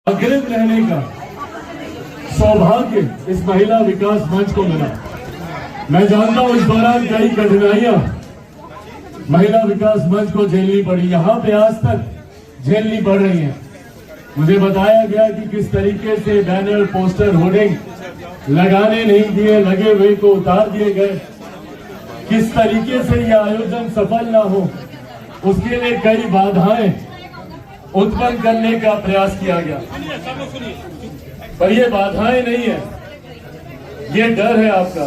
अग्रिम रहने का सौभाग्य इस महिला विकास मंच को मिला। मैं जानता हूं इस दौरान कई कठिनाइयां महिला विकास मंच को झेलनी पड़ी, यहां पे आज तक झेलनी पड़ रही हैं। मुझे बताया गया कि किस तरीके से बैनर, पोस्टर, होर्डिंग लगाने नहीं दिए, लगे हुए को उतार दिए गए, किस तरीके से यह आयोजन सफल ना हो उसके लिए कई बाधाएं उत्पन्न करने का प्रयास किया गया। पर ये बाधाएं नहीं है, ये डर है आपका।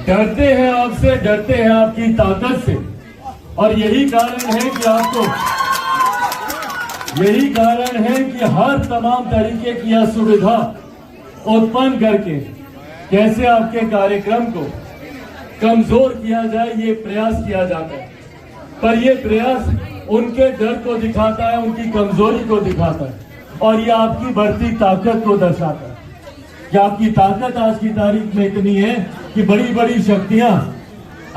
डरते हैं आपसे, डरते हैं आपकी ताकत से, और यही कारण है कि हर तमाम तरीके की असुविधा उत्पन्न करके कैसे आपके कार्यक्रम को कमजोर किया जाए, ये प्रयास किया जाता है। पर ये प्रयास उनके डर को दिखाता है, उनकी कमजोरी को दिखाता है, और ये आपकी बढ़ती ताकत को दर्शाता है कि आपकी ताकत आज की तारीख में इतनी है कि बड़ी बड़ी शक्तियां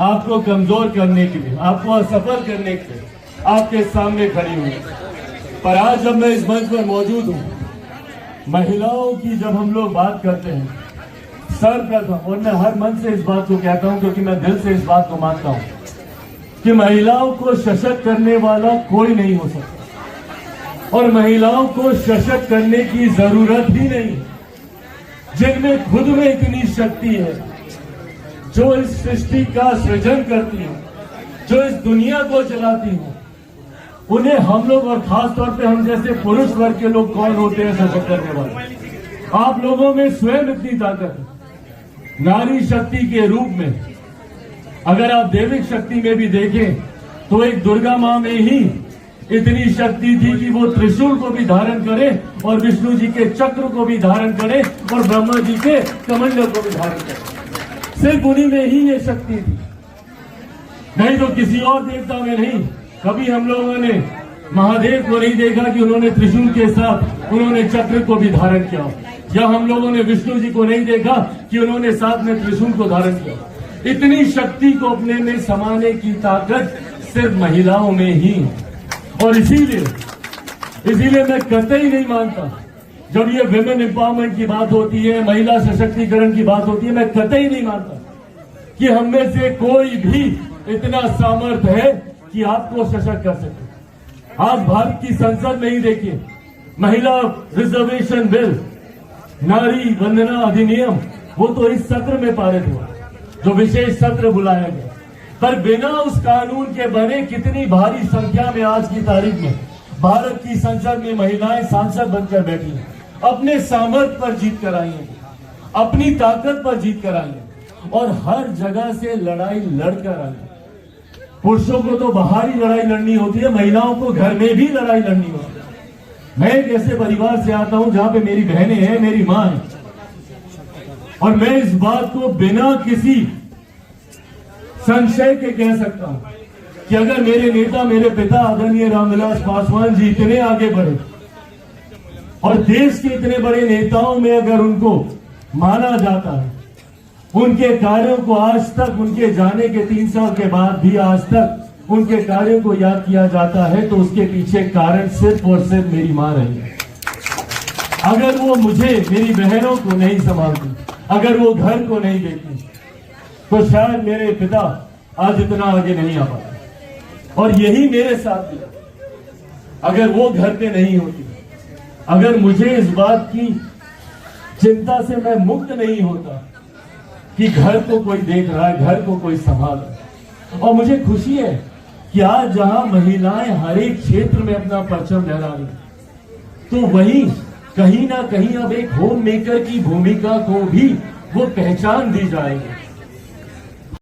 आपको कमजोर करने के लिए, आपको असफल करने के लिए आपके सामने खड़ी हुई। पर आज जब मैं इस मंच पर मौजूद हूं, महिलाओं की जब हम लोग बात करते हैं, सर्वप्रथम, और मैं हर मंच से इस बात को कहता हूं क्योंकि मैं दिल से इस बात को मानता हूं कि महिलाओं को सशक्त करने वाला कोई नहीं हो सकता, और महिलाओं को सशक्त करने की जरूरत ही नहीं। जिनमें खुद में इतनी शक्ति है, जो इस सृष्टि का सृजन करती है, जो इस दुनिया को चलाती है, उन्हें हम लोग, और खास तौर पे हम जैसे पुरुष वर्ग के लोग कौन होते हैं सशक्त करने वाले? आप लोगों में स्वयं इतनी ताकत है। नारी शक्ति के रूप में अगर आप दैविक शक्ति में भी देखें तो एक दुर्गा मां में ही इतनी शक्ति थी कि वो त्रिशूल को भी धारण करे, और विष्णु जी के चक्र को भी धारण करे, और ब्रह्मा जी के कमंडल को भी धारण करे। सिर्फ उन्हीं में ही ये शक्ति थी, नहीं तो किसी और देवता में नहीं। कभी हम लोगों ने महादेव को नहीं देखा कि उन्होंने त्रिशूल के साथ उन्होंने चक्र को भी धारण किया, या हम लोगों ने विष्णु जी को नहीं देखा कि उन्होंने साथ में त्रिशूल को धारण किया। इतनी शक्ति को अपने में समाने की ताकत सिर्फ महिलाओं में ही है। और इसीलिए मैं कतई नहीं मानता, जब ये विमेन एम्पावरमेंट की बात होती है, महिला सशक्तिकरण की बात होती है, मैं कतई नहीं मानता कि हम में से कोई भी इतना सामर्थ्य है कि आपको सशक्त कर सके। आज भारत की संसद में ही देखिए, महिला रिजर्वेशन बिल, नारी वंदना अधिनियम, वो तो इस सत्र में पारित हुआ, जो विशेष सत्र बुलाया गया। पर बिना उस कानून के बने कितनी भारी संख्या में आज की तारीख में भारत की संसद में महिलाएं सांसद बनकर बैठी हैं, अपने सामर्थ्य पर जीत कर आई हैं, अपनी ताकत पर जीत कर आई हैं, और हर जगह से लड़ाई लड़कर आई हैं। पुरुषों को तो बाहर ही लड़ाई लड़नी होती है, महिलाओं को घर में भी लड़ाई लड़नी होती है। मैं एक ऐसे परिवार से आता हूं जहां पे मेरी बहनें हैं, मेरी मां है, और मैं इस बात को बिना किसी संशय के कह सकता हूं कि अगर मेरे नेता, मेरे पिता आदरणीय रामविलास पासवान जी इतने आगे बढ़े, और देश के इतने बड़े नेताओं में अगर उनको माना जाता है, उनके कार्यों को आज तक, उनके जाने के 3 साल के बाद भी आज तक उनके कार्यों को याद किया जाता है, तो उसके पीछे कारण सिर्फ और सिर्फ मेरी मां रही है। अगर वो मुझे, मेरी बहनों को नहीं संभालती, अगर वो घर को नहीं देखती, तो शायद मेरे पिता आज इतना आगे नहीं आ पाते। और यही मेरे साथ भी, अगर वो घर पे नहीं होती, अगर मुझे इस बात की चिंता से मैं मुक्त नहीं होता कि घर को कोई देख रहा है, घर को कोई संभाल रहा है। और मुझे खुशी है कि आज जहां महिलाएं हर एक क्षेत्र में अपना परचम लहरा रही, तो वहीं कहीं ना कहीं अब एक होम मेकर की भूमिका को भी वो पहचान दी जाएगी।